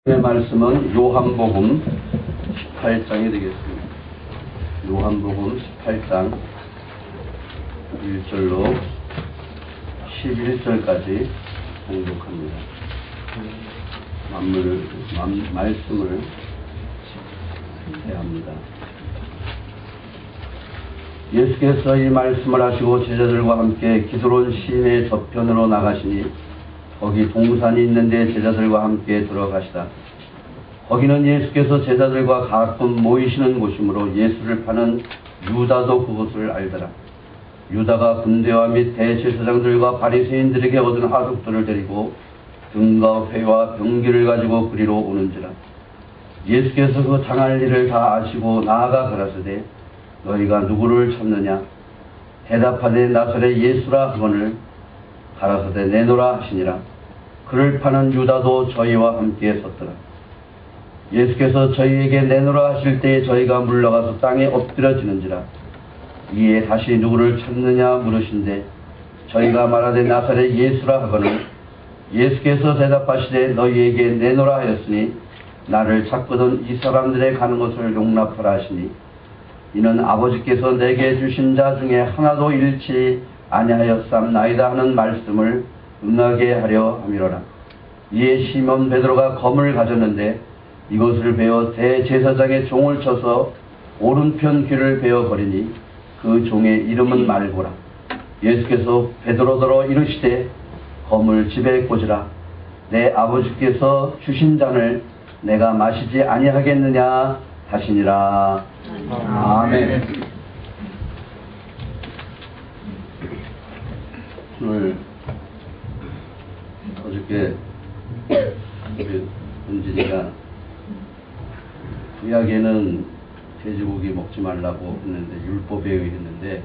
말씀은 요한복음 18장이 되겠습니다. 요한복음 18장 1절로 11절까지 공독합니다. 말씀을 해야 합니다. 예수께서 이 말씀을 하시고 제자들과 함께 기드론 시내 저편으로 나가시니 거기 동산이 있는데 제자들과 함께 들어가시다. 거기는 예수께서 제자들과 가끔 모이시는 곳이므로 예수를 파는 유다도 그곳을 알더라. 유다가 군대와 및 대제사장들과 바리새인들에게 얻은 하석들을 데리고 등과 회와 병기를 가지고 그리로 오는지라. 예수께서 그 당할 일을 다 아시고 나아가 가라사대 너희가 누구를 찾느냐? 대답하되 나사렛 예수라 하거늘 가라사대 내놓으라 하시니라. 그를 파는 유다도 저희와 함께 섰더라. 예수께서 저희에게 내놓으라 하실 때에 저희가 물러가서 땅에 엎드려지는지라. 이에 다시 누구를 찾느냐 물으신대 저희가 말하되 나사렛 예수라 하거늘 예수께서 대답하시되 너희에게 내놓으라 하였으니 나를 찾거든 이 사람들의 가는 것을 용납하라 하시니 이는 아버지께서 내게 주신 자 중에 하나도 잃지 아니하였삼나이다 하는 말씀을 응하게 하려 함이로라. 이에 시몬 베드로가 검을 가졌는데 이것을 베어 대제사장의 종을 쳐서 오른편 귀를 베어 버리니 그 종의 이름은 말고라. 예수께서 베드로더러 이르시되 검을 집에 꽂으라. 내 아버지께서 주신 잔을 내가 마시지 아니하겠느냐 하시니라. 아멘. 오늘 어저께 우리 은진이가 구약에는 돼지고기 먹지 말라고 했는데 율법에 의했는데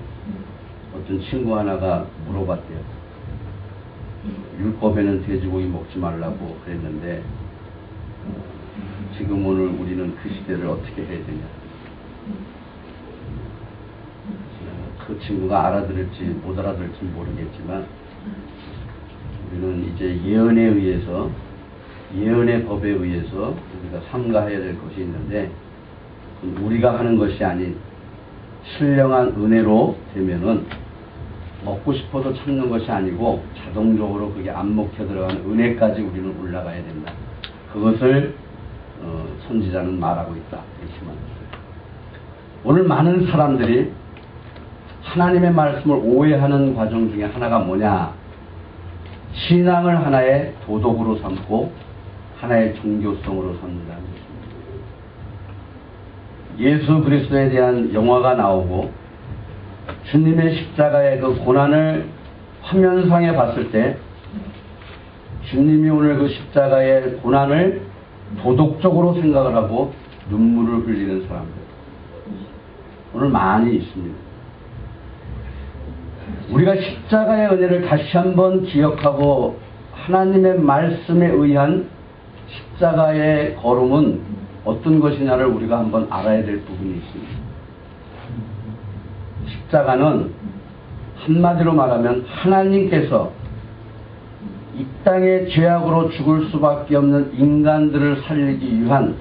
어떤 친구 하나가 물어봤대요. 율법에는 돼지고기 먹지 말라고 그랬는데 지금 오늘 우리는 그 시대를 어떻게 해야 되냐. 그 친구가 알아들을지 못 알아들을지 모르겠지만 우리는 이제 예언에 의해서 예언의 법에 의해서 우리가 삼가해야 될 것이 있는데 우리가 하는 것이 아닌 신령한 은혜로 되면은 먹고 싶어도 참는 것이 아니고 자동적으로 그게 안 먹혀 들어가는 은혜까지 우리는 올라가야 된다. 그것을 선지자는 말하고 있다. 이렇게 말했어요. 오늘 많은 사람들이 하나님의 말씀을 오해하는 과정 중에 하나가 뭐냐? 신앙을 하나의 도덕으로 삼고 하나의 종교성으로 삼는다는 것입니다. 예수 그리스도에 대한 영화가 나오고 주님의 십자가의 그 고난을 화면상에 봤을 때 주님이 오늘 그 십자가의 고난을 도덕적으로 생각을 하고 눈물을 흘리는 사람들 오늘 많이 있습니다. 우리가 십자가의 은혜를 다시 한번 기억하고 하나님의 말씀에 의한 십자가의 걸음은 어떤 것이냐를 우리가 한번 알아야 될 부분이 있습니다. 십자가는 한마디로 말하면 하나님께서 이 땅에 죄악으로 죽을 수밖에 없는 인간들을 살리기 위한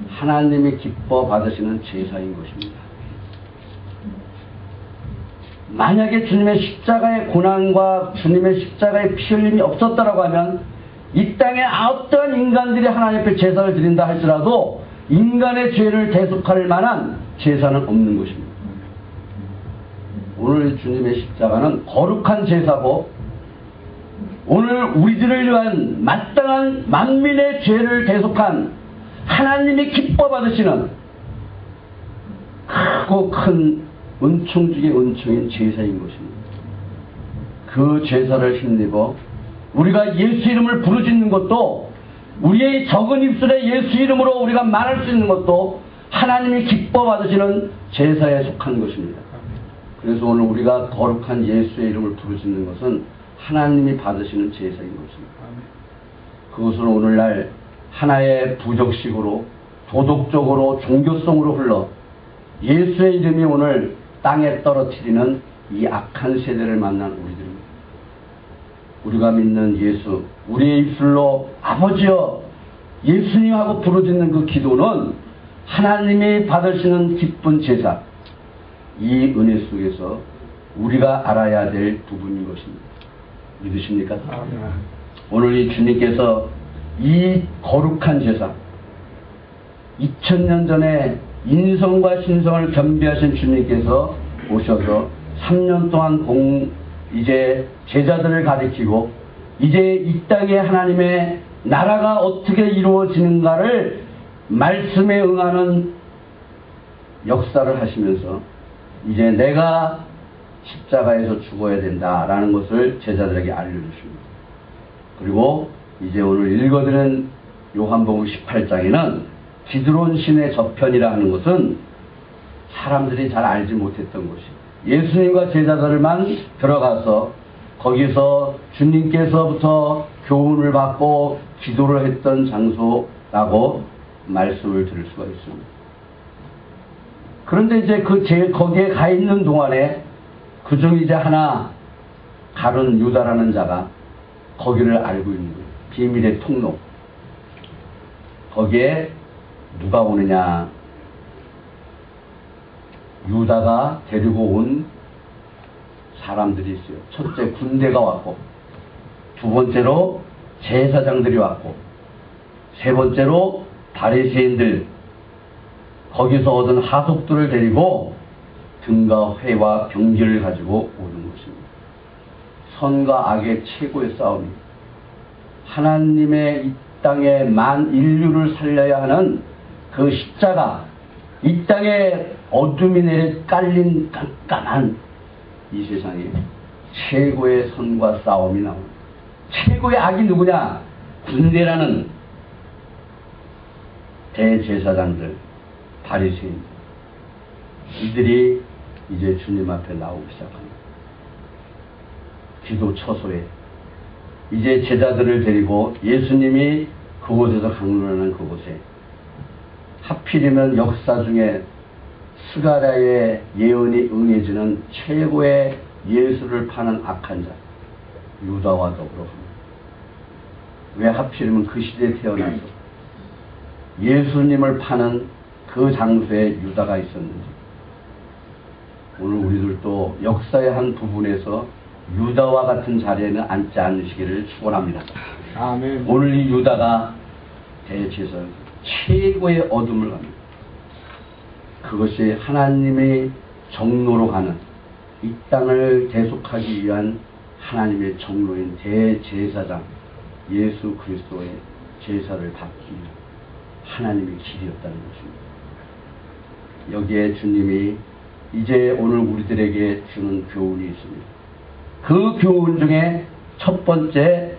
하나님이 기뻐 받으시는 제사인 것입니다. 만약에 주님의 십자가의 고난과 주님의 십자가의 피 흘림이 없었다라고 하면 이 땅에 어떠한 인간들이 하나님 앞에 제사를 드린다 할지라도 인간의 죄를 대속할 만한 제사는 없는 것입니다. 오늘 주님의 십자가는 거룩한 제사고 오늘 우리들을 위한 마땅한 만민의 죄를 대속한 하나님이 기뻐 받으시는 크고 큰 은총 중의 은총인 제사인 것입니다. 그 제사를 힘입어 우리가 예수 이름을 부르짖는 것도 우리의 적은 입술에 예수 이름으로 우리가 말할 수 있는 것도 하나님이 기뻐 받으시는 제사에 속한 것입니다. 그래서 오늘 우리가 거룩한 예수의 이름을 부르짖는 것은 하나님이 받으시는 제사인 것입니다. 그것은 오늘날 하나의 부적식으로 도덕적으로 종교성으로 흘러 예수의 이름이 오늘 땅에 떨어뜨리는 이 악한 세대를 만난 우리들입니다. 우리가 믿는 예수, 우리의 입술로 아버지여 예수님하고 부르짖는 그 기도는 하나님이 받으시는 기쁜 제사, 이 은혜 속에서 우리가 알아야 될 부분인 것입니다. 믿으십니까? 오늘 이 주님께서 이 거룩한 제사, 2000년 전에 인성과 신성을 겸비하신 주님께서 오셔서 3년 동안 이제 제자들을 가리키고 이제 이 땅에 하나님의 나라가 어떻게 이루어지는가를 말씀에 응하는 역사를 하시면서 이제 내가 십자가에서 죽어야 된다라는 것을 제자들에게 알려주십니다. 그리고 이제 오늘 읽어드린 요한복음 18장에는 기드론 신의 저편이라 하는 것은 사람들이 잘 알지 못했던 것이 예수님과 제자들만 들어가서 거기서 주님께서부터 교훈을 받고 기도를 했던 장소라고 말씀을 들을 수가 있습니다. 그런데 이제 거기에 가 있는 동안에 그중 이제 하나 가룟 유다라는 자가 거기를 알고 있는 거예요. 비밀의 통로. 거기에 누가 오느냐? 유다가 데리고 온 사람들이 있어요. 첫째 군대가 왔고, 두 번째로 제사장들이 왔고, 세 번째로 바리새인들, 거기서 얻은 하속들을 데리고 등과 회와 병기를 가지고 오는 것입니다. 선과 악의 최고의 싸움입니다. 하나님의 이 땅에 만 인류를 살려야 하는 그 십자가, 이 땅에 어둠이 내려 깔린 깜깜한 이 세상에 최고의 선과 싸움이 나옵니다. 최고의 악이 누구냐? 군대라는 대제사장들, 바리새인, 이들이 이제 주님 앞에 나오기 시작합니다. 기도 처소에 이제 제자들을 데리고 예수님이 그곳에서 강론하는 그곳에 하필이면 역사 중에 스가랴의 예언이 응해지는 최고의 예수를 파는 악한 자 유다와 더불어 갑니다. 왜 하필이면 그 시대에 태어나서 예수님을 파는 그 장소에 유다가 있었는지, 오늘 우리들도 역사의 한 부분에서 유다와 같은 자리에는 앉지 않으시기를 축원합니다. 아멘. 오늘 이 유다가 대제사장 최고의 어둠을 갑니다. 그것이 하나님의 정로로 가는 이 땅을 대속하기 위한 하나님의 정로인 대제사장 예수 그리스도의 제사를 받기 위한 하나님의 길이었다는 것입니다. 여기에 주님이 이제 오늘 우리들에게 주는 교훈이 있습니다. 그 교훈 중에 첫 번째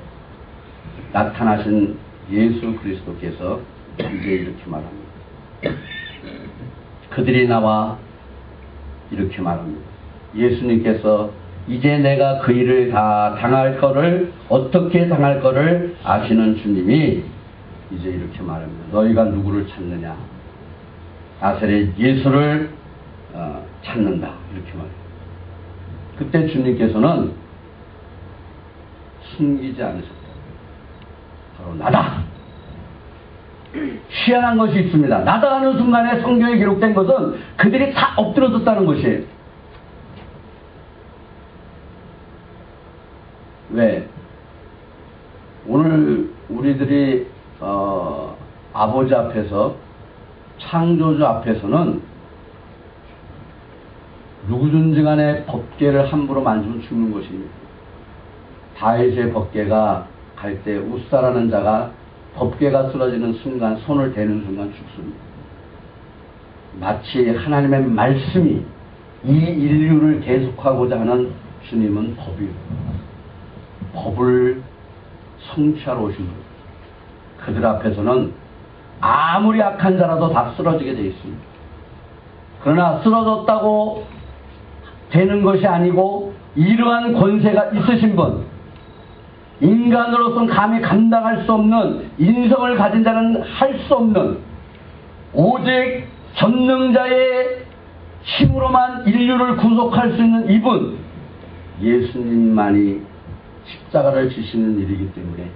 나타나신 예수 그리스도께서 이제 이렇게 말합니다. 그들이 나와 이렇게 말합니다. 예수님께서 이제 내가 그 일을 다 당할 거를, 어떻게 당할 거를 아시는 주님이 이제 이렇게 말합니다. 너희가 누구를 찾느냐? 나사렛 예수를 찾는다. 이렇게 말해요. 그때 주님께서는 숨기지 않으셨다. 바로 나다. 희한한 것이 있습니다. 나다 하는 순간에 성경에 기록된 것은 그들이 다 엎드러졌다는 것이에요. 왜? 오늘 우리들이 아버지 앞에서, 창조주 앞에서는 누구든지 간에 법궤를 함부로 만지면 죽는 것입니다. 다윗의 법궤가 갈 때 웃사라는 자가 법궤가 쓰러지는 순간, 손을 대는 순간 죽습니다. 마치 하나님의 말씀이 이 인류를 계속하고자 하는 주님은 법을 성취하러 오신 거예요. 그들 앞에서는 아무리 악한 자라도 다 쓰러지게 되어 있습니다. 그러나 쓰러졌다고 되는 것이 아니고, 이러한 권세가 있으신 분, 인간으로서는 감히 감당할 수 없는, 인성을 가진 자는 할 수 없는, 오직 전능자의 힘으로만 인류를 구속할 수 있는 이분 예수님만이 십자가를 지시는 일이기 때문에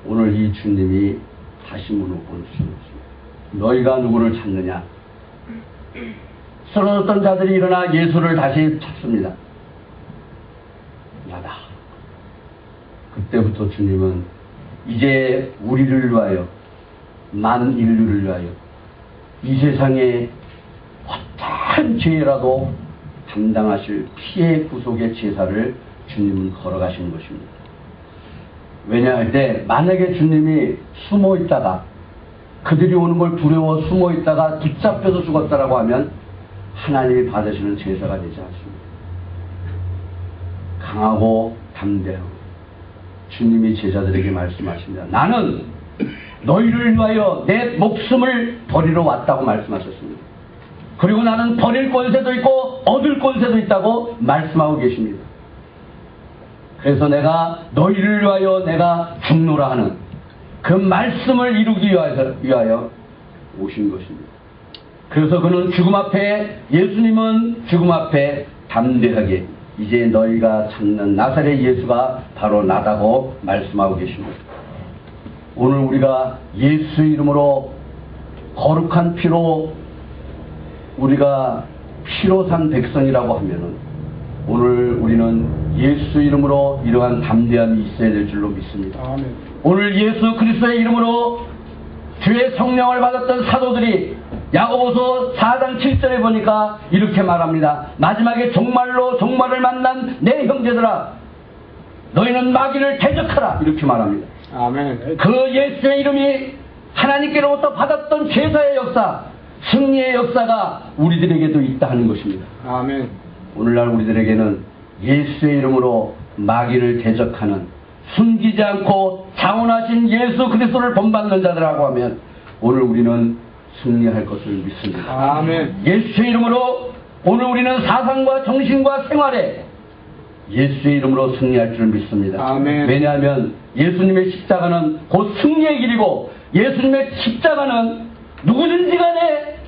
오늘 이 주님이 다시 물어볼 수 없습니다. 너희가 누구를 찾느냐? 쓰러졌던 자들이 일어나 예수를 다시 찾습니다. 나다. 그때부터 주님은 이제 우리를 위하여, 많은 인류를 위하여 이 세상에 어떠한 죄라도 담당하실 피의 구속의 제사를 주님은 걸어가시는 것입니다. 왜냐할 때 만약에 주님이 숨어 있다가 그들이 오는 걸 두려워 숨어 있다가 붙잡혀서 죽었다라고 하면 하나님이 받으시는 제사가 되지 않습니다. 강하고 담대하고 주님이 제자들에게 말씀하십니다. 나는 너희를 위하여 내 목숨을 버리러 왔다고 말씀하셨습니다. 그리고 나는 버릴 권세도 있고 얻을 권세도 있다고 말씀하고 계십니다. 그래서 내가 너희를 위하여 내가 죽노라 하는 그 말씀을 이루기 위하여 오신 것입니다. 그래서 그는 죽음 앞에, 예수님은 죽음 앞에 담대하게 이제 너희가 찾는 나사렛 예수가 바로 나다고 말씀하고 계십니다. 오늘 우리가 예수 이름으로 거룩한 피로 우리가 피로 산 백성이라고 하면은 오늘 우리는 예수 이름으로 이러한 담대함이 있어야 될 줄로 믿습니다. 아멘. 오늘 예수 그리스도의 이름으로 주의 성령을 받았던 사도들이 야고보서 4장 7절에 보니까 이렇게 말합니다. 마지막에 종말로 종말을 만난 내 형제들아 너희는 마귀를 대적하라 이렇게 말합니다. 아멘. 그 예수의 이름이 하나님께로부터 받았던 제사의 역사, 승리의 역사가 우리들에게도 있다 하는 것입니다. 아멘. 오늘날 우리들에게는 예수의 이름으로 마귀를 대적하는 숨기지 않고 자원하신 예수 그리스도를 본받는 자들이라고 하면 오늘 우리는 승리할 것을 믿습니다. 아멘. 예수의 이름으로 오늘 우리는 사상과 정신과 생활에 예수의 이름으로 승리할 줄 믿습니다. 아멘. 왜냐하면 예수님의 십자가는 곧 승리의 길이고 예수님의 십자가는 누구든지 간에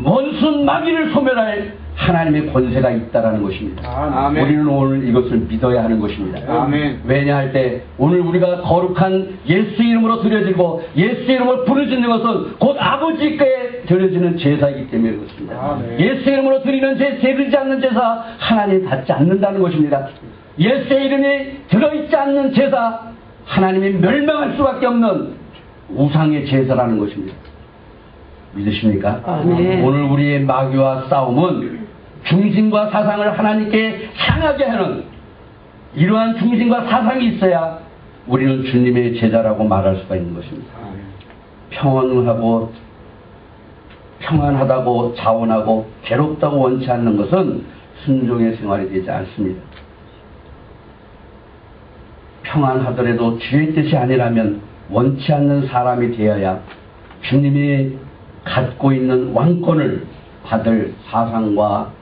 원수 마귀를 소멸할 하나님의 권세가 있다라는 것입니다. 아멘. 우리는 오늘 이것을 믿어야 하는 것입니다. 아멘. 왜냐할 때 오늘 우리가 거룩한 예수 이름으로 드려지고 예수 이름으로 부르짖는 것은 곧 아버지께 드려지는 제사이기 때문에 그렇습니다. 아멘. 예수 이름으로 드리는 드리지 않는 제사 하나님이 받지 않는다는 것입니다. 예수의 이름이 들어있지 않는 제사 하나님이 멸망할 수밖에 없는 우상의 제사라는 것입니다. 믿으십니까? 아멘. 오늘 우리의 마귀와 싸움은 중심과 사상을 하나님께 향하게 하는 이러한 중심과 사상이 있어야 우리는 주님의 제자라고 말할 수가 있는 것입니다. 평안하다고 자원하고 괴롭다고 원치 않는 것은 순종의 생활이 되지 않습니다. 평안하더라도 주의 뜻이 아니라면 원치 않는 사람이 되어야 주님이 갖고 있는 왕권을 받을 사상과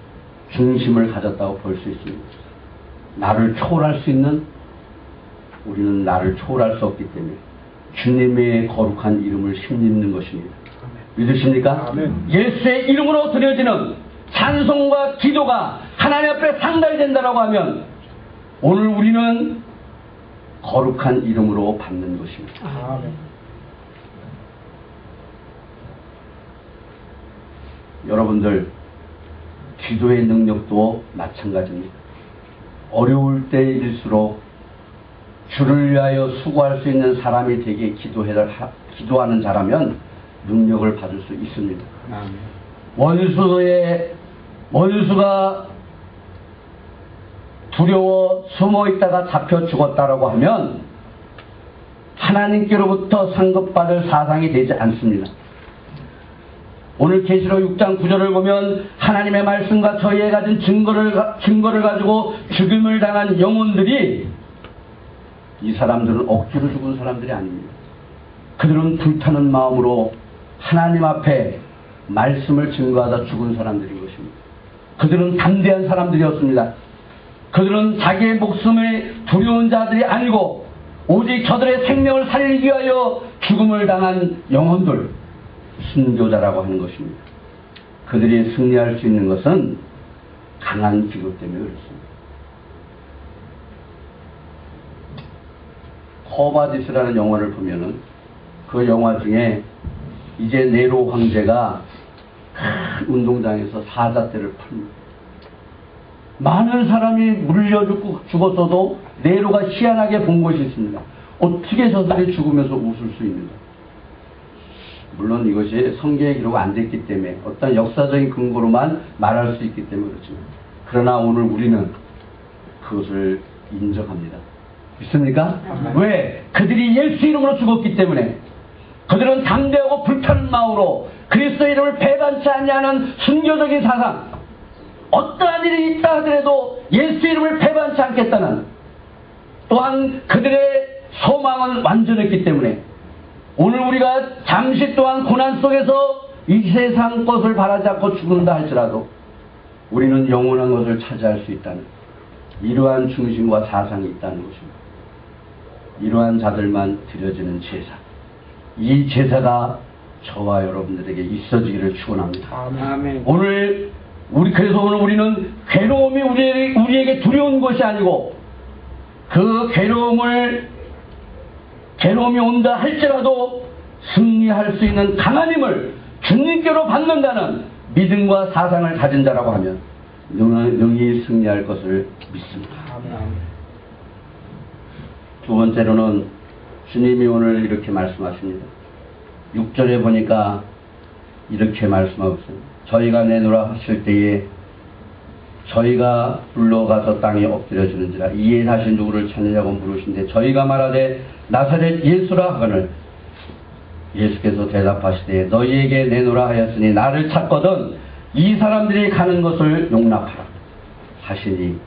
중심을 가졌다고 볼 수 있습니다. 나를 초월할 수 있는 우리는 나를 초월할 수 없기 때문에 주님의 거룩한 이름을 힘입는 것입니다. 믿으십니까? 아멘. 예수의 이름으로 드려지는 찬송과 기도가 하나님 앞에 상달이 된다고 하면 오늘 우리는 거룩한 이름으로 받는 것입니다. 아멘. 여러분들 기도의 능력도 마찬가지입니다. 어려울 때일수록 주를 위하여 수고할 수 있는 사람이 되게 기도하는 자라면 능력을 받을 수 있습니다. 아멘. 원수가 두려워 숨어 있다가 잡혀 죽었다라고 하면 하나님께로부터 상급받을 사상이 되지 않습니다. 오늘 계시록 6장 9절을 보면 하나님의 말씀과 저희에 가진 증거를 가지고 죽임을 당한 영혼들이 이 사람들은 억지로 죽은 사람들이 아닙니다. 그들은 불타는 마음으로 하나님 앞에 말씀을 증거하다 죽은 사람들인 것입니다. 그들은 담대한 사람들이었습니다. 그들은 자기의 목숨에 두려운 자들이 아니고 오직 저들의 생명을 살리기 위하여 죽음을 당한 영혼들, 순교자라고 하는 것입니다. 그들이 승리할 수 있는 것은 강한 기도 때문에 그렇습니다. 코바디스라는 영화를 보면은 그 영화 중에 이제 네로 황제가 큰 운동장에서 사자떼를 팝니다. 많은 사람이 물려 죽었어도 네로가 희한하게 본 것이 있습니다. 어떻게 저들이 죽으면서 웃을 수 있는가? 물론 이것이 성경에 기록 안 됐기 때문에 어떤 역사적인 근거로만 말할 수 있기 때문에 그렇지만, 그러나 오늘 우리는 그것을 인정합니다. 믿습니까? 왜? 그들이 예수 이름으로 죽었기 때문에. 그들은 담대하고 불타는 마음으로 그리스도의 이름을 배반치 아니하는 순교적인 사상, 어떠한 일이 있다 하더라도 예수 이름을 배반치 않겠다는, 또한 그들의 소망은 완전했기 때문에 오늘 우리가 잠시 동안 고난 속에서 이 세상 것을 바라지 않고 죽는다 할지라도 우리는 영원한 것을 차지할 수 있다는 이러한 중심과 사상이 있다는 것입니다. 이러한 자들만 드려지는 제사, 이 제사가 저와 여러분들에게 있어지기를 축원합니다. 아멘. 그래서 오늘 우리는 괴로움이 우리에게 두려운 것이 아니고, 그 괴로움이 온다 할지라도 승리할 수 있는 강한 힘을 주님께로 받는다는 믿음과 사상을 가진 자라고 하면 능히 승리할 것을 믿습니다. 두 번째로는 주님이 오늘 이렇게 말씀하십니다. 6절에 보니까 이렇게 말씀하고 있습니다. 저희가 내노라 하실 때에 저희가 불러가서 땅에 엎드려지는지라 이에 다시 누구를 찾느냐고 물으신데 저희가 말하되 나사렛 예수라 하거늘 예수께서 대답하시되 너희에게 내노라 하였으니 나를 찾거든 이 사람들이 가는 것을 용납하라 하시니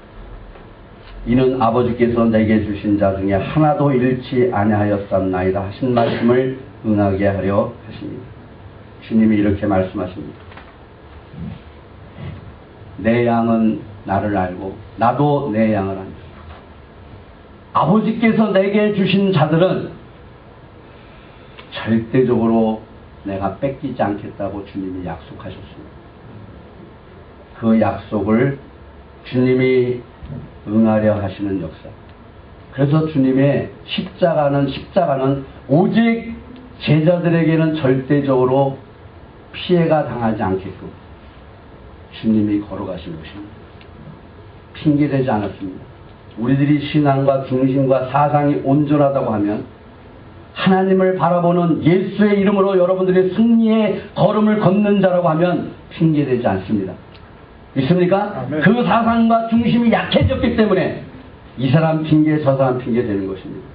이는 아버지께서 내게 주신 자 중에 하나도 잃지 아니하였사옵나이다 하신 말씀을 응하게 하려 하십니다. 주님이 이렇게 말씀하십니다. 내 양은 나를 알고 나도 내 양을 안다. 아버지께서 내게 주신 자들은 절대적으로 내가 뺏기지 않겠다고 주님이 약속하셨습니다. 그 약속을 주님이 응하려 하시는 역사. 그래서 주님의 십자가는 오직 제자들에게는 절대적으로 피해가 당하지 않게끔 주님이 걸어가신 것입니다. 핑계대지 않았습니다. 우리들이 신앙과 중심과 사상이 온전하다고 하면 하나님을 바라보는 예수의 이름으로 여러분들이 승리의 걸음을 걷는 자라고 하면 핑계대지 않습니다. 믿습니까? 아멘. 그 사상과 중심이 약해졌기 때문에 이 사람 핑계 저 사람 핑계 되는 것입니다.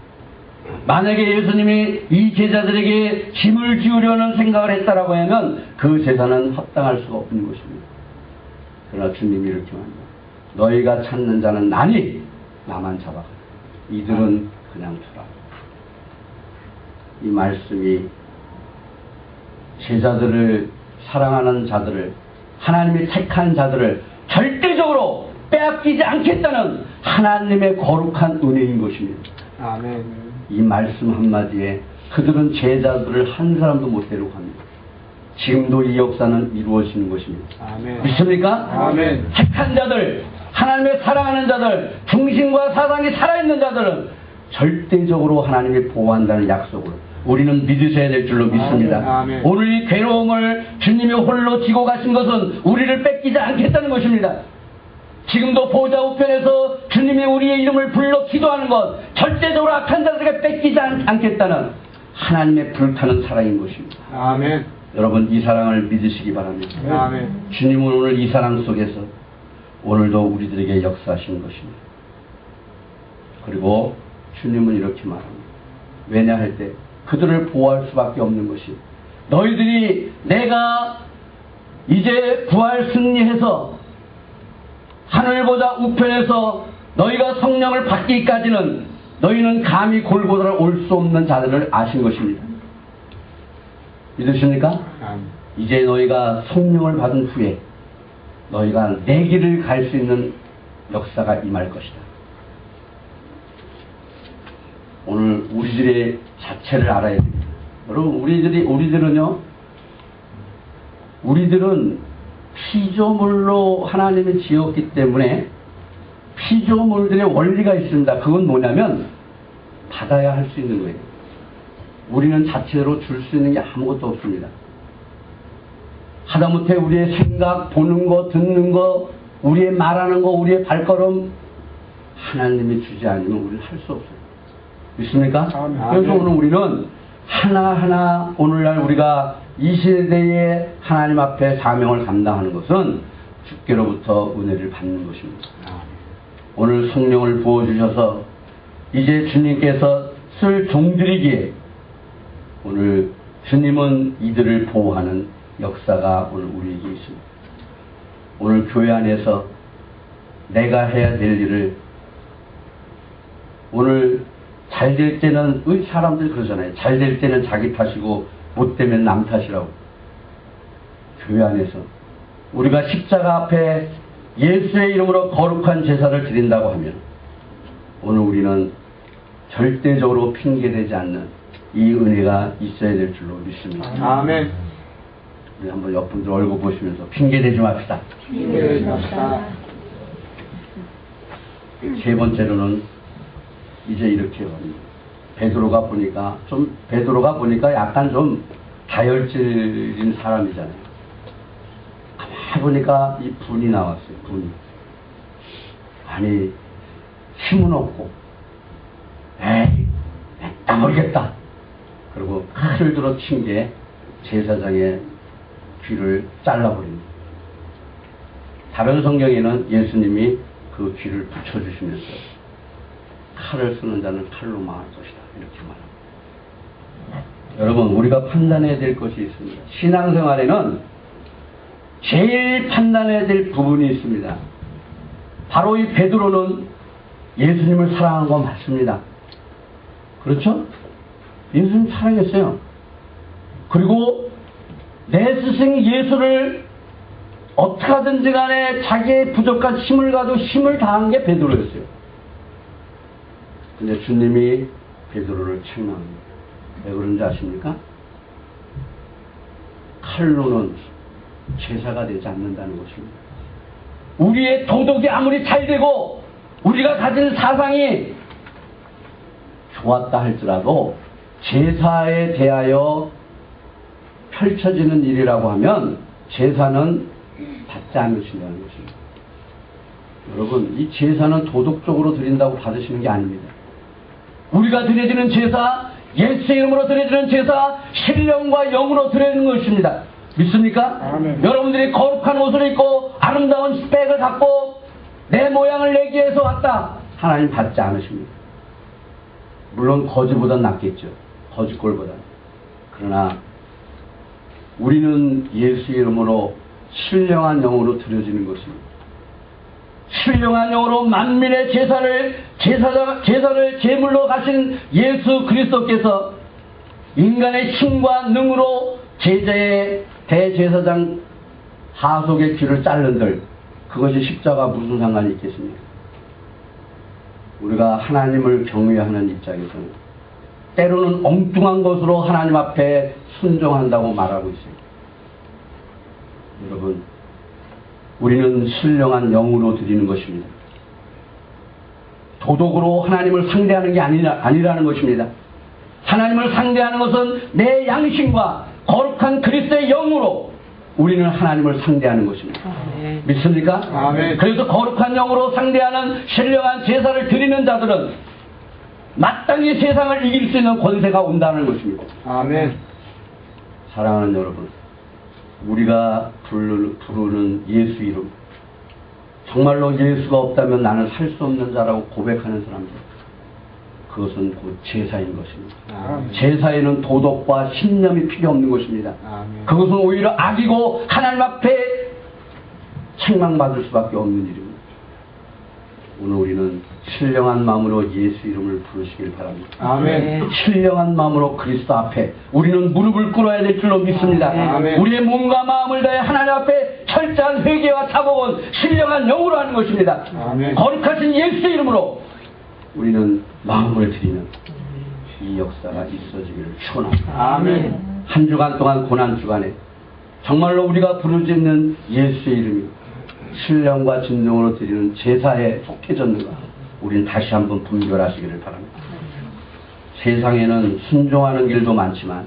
만약에 예수님이 이 제자들에게 짐을 지우려는 생각을 했다라고 하면 그 제사는 합당할 수가 없는 것입니다. 그러나 주님이 이렇게 말합니다. 너희가 찾는 자는 나니 나만 잡아가. 이들은 그냥 두라. 이 말씀이 제자들을 사랑하는 자들을 하나님이 택한 자들을 절대적으로 빼앗기지 않겠다는 하나님의 거룩한 은혜인 것입니다. 아멘. 이 말씀 한마디에 그들은 제자들을 한 사람도 못 데려갑니다. 지금도 이 역사는 이루어지는 것입니다. 아멘. 믿습니까? 아멘. 택한 자들, 하나님의 사랑하는 자들, 중심과 사상이 살아있는 자들은 절대적으로 하나님이 보호한다는 약속을 우리는 믿으셔야 될 줄로 믿습니다. 아멘. 오늘 이 괴로움을 주님이 홀로 지고 가신 것은 우리를 뺏기지 않겠다는 것입니다. 지금도 보좌 우편에서 주님이 우리의 이름을 불러 기도하는 것 절대적으로 악한 자들에게 뺏기지 않겠다는 하나님의 불타는 사랑인 것입니다. 아멘. 여러분 이 사랑을 믿으시기 바랍니다. 아멘. 주님은 오늘 이 사랑 속에서 오늘도 우리들에게 역사하신 것입니다. 그리고 주님은 이렇게 말합니다. 왜냐 할 때 그들을 보호할 수밖에 없는 것이 너희들이 내가 이제 부활 승리해서 하늘보다 우편에서 너희가 성령을 받기까지는 너희는 감히 골고다를 올 수 없는 자들을 아신 것입니다. 믿으십니까? 아멘. 이제 너희가 성령을 받은 후에 너희가 내 길을 갈 수 있는 역사가 임할 것이다. 오늘 우리들의 자체를 알아야 됩니다. 여러분 우리들은 피조물로 하나님이 지었기 때문에 피조물들의 원리가 있습니다. 그건 뭐냐면 받아야 할 수 있는 거예요. 우리는 자체로 줄 수 있는 게 아무것도 없습니다. 하다못해 우리의 생각, 보는 거, 듣는 거, 우리의 말하는 거, 우리의 발걸음 하나님이 주지 않으면 우리는 할 수 없어요. 믿습니까? 그래서 오늘 우리는 하나하나 오늘날 우리가 이 시대에 하나님 앞에 사명을 감당하는 것은 주께로부터 은혜를 받는 것입니다. 오늘 성령을 부어주셔서 이제 주님께서 쓸 종들이기에 오늘 주님은 이들을 보호하는 역사가 오늘 우리에게 있습니다. 오늘 교회 안에서 내가 해야 될 일을 오늘 잘 될 때는 사람들 그러잖아요. 잘 될 때는 자기 탓이고 못 되면 남 탓이라고. 교회 안에서 우리가 십자가 앞에 예수의 이름으로 거룩한 제사를 드린다고 하면 오늘 우리는 절대적으로 핑계되지 않는 이 은혜가 있어야 될 줄로 믿습니다. 아멘. 우리 한번 옆분들 얼굴 보시면서 핑계대지 맙시다. 핑계대지 맙시다. 세 번째로는 이제 이렇게 베드로가 보니까 약간 좀 다혈질인 사람이잖아요. 가만히 보니까 이 분이 나왔어요. 분이. 아니 힘은 없고 에이 나 모르겠다. 그리고 칼을 들어 친 게 제사장의 귀를 잘라버립니다. 다른 성경에는 예수님이 그 귀를 붙여주시면서 칼을 쓰는 자는 칼로 망할 것이다 이렇게 말합니다. 여러분 우리가 판단해야 될 것이 있습니다. 신앙생활에는 제일 판단해야 될 부분이 있습니다. 바로 이 베드로는 예수님을 사랑한 건 맞습니다. 그렇죠? 예수님 사랑했어요. 그리고 내 스승 예수를 어떻게 하든지 간에 자기의 부족한 힘을 가도 힘을 다한 게 베드로였어요. 근데 주님이 베드로를 책망합니다. 왜 그런지 아십니까? 칼로는 제사가 되지 않는다는 것입니다. 우리의 도덕이 아무리 잘되고 우리가 가진 사상이 좋았다 할지라도 제사에 대하여 펼쳐지는 일이라고 하면 제사는 받지 않으신다는 것입니다. 여러분 이 제사는 도덕적으로 드린다고 받으시는 게 아닙니다. 우리가 드려지는 제사, 예수의 이름으로 드려지는 제사, 신령과 영으로 드리는 것입니다. 믿습니까? 아멘. 여러분들이 거룩한 옷을 입고 아름다운 스펙을 갖고 내 모양을 내기 위해서 왔다. 하나님 받지 않으십니다. 물론 거지보다 낫겠죠. 거지꼴보다. 그러나 우리는 예수의 이름으로 신령한 영으로 드려지는 것입니다. 신령한 영으로 만민의 제사를 제물로 가신 예수 그리스도께서 인간의 힘과 능으로 제자의 대제사장 하속의 귀를 자른들 그것이 십자가 무슨 상관이 있겠습니까? 우리가 하나님을 경외하는 입장에서는 때로는 엉뚱한 것으로 하나님 앞에 순종한다고 말하고 있어요. 여러분 우리는 신령한 영으로 드리는 것입니다. 도덕으로 하나님을 상대하는 게 아니라는 것입니다. 하나님을 상대하는 것은 내 양심과 거룩한 그리스도의 영으로 우리는 하나님을 상대하는 것입니다. 아멘. 믿습니까? 아멘. 그래서 거룩한 영으로 상대하는 신령한 제사를 드리는 자들은 마땅히 세상을 이길 수 있는 권세가 온다는 것입니다. 아멘. 사랑하는 여러분, 우리가 부르는 예수 이름, 정말로 예수가 없다면 나는 살 수 없는 자라고 고백하는 사람들, 그것은 곧 제사인 것입니다. 아멘. 제사에는 도덕과 신념이 필요 없는 것입니다. 아멘. 그것은 오히려 악이고 하나님 앞에 책망받을 수밖에 없는 일입니다. 오늘 우리는 신령한 마음으로 예수 이름을 부르시길 바랍니다. 아멘. 신령한 마음으로 그리스도 앞에 우리는 무릎을 꿇어야 될 줄로 믿습니다. 아멘. 우리의 몸과 마음을 다해 하나님 앞에 철저한 회개와 자복은 신령한 영으로 하는 것입니다. 아멘. 거룩하신 예수 이름으로 우리는 마음을 드리는 이 역사가 있어지기를 축원합니다. 아멘. 한 주간 동안 고난 주간에 정말로 우리가 부르짖는 예수의 이름이 신령과 진정으로 드리는 제사에 속해졌는가 우리는 다시 한번 분별하시기를 바랍니다. 세상에는 순종하는 길도 많지만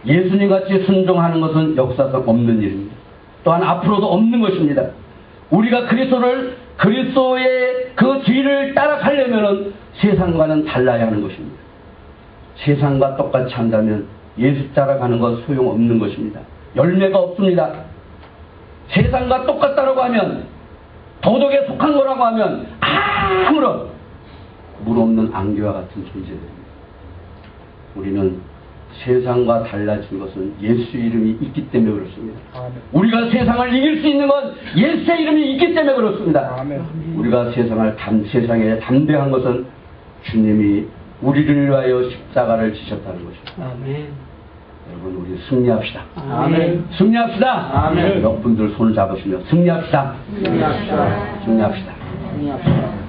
예수님같이 순종하는 것은 역사상 없는 일입니다. 또한 앞으로도 없는 것입니다. 우리가 그리스도의 그 뒤를 따라가려면 세상과는 달라야 하는 것입니다. 세상과 똑같이 한다면 예수 따라가는 것 소용없는 것입니다. 열매가 없습니다. 세상과 똑같다라고 하면, 도덕에 속한 거라고 하면 아무런 물 없는 안개와 같은 존재들입니다. 우리는 세상과 달라진 것은 예수 이름이 있기 때문에 그렇습니다. 우리가 세상을 이길 수 있는 건 예수의 이름이 있기 때문에 그렇습니다. 우리가 세상에 담대한 것은 주님이 우리를 위하여 십자가를 지셨다는 것입니다. 여러분, 우리 승리합시다. 아멘. 승리합시다. 아멘. 몇 분들 손을 잡으시며 승리합시다. 승리합시다. 승리합시다. 승리합시다.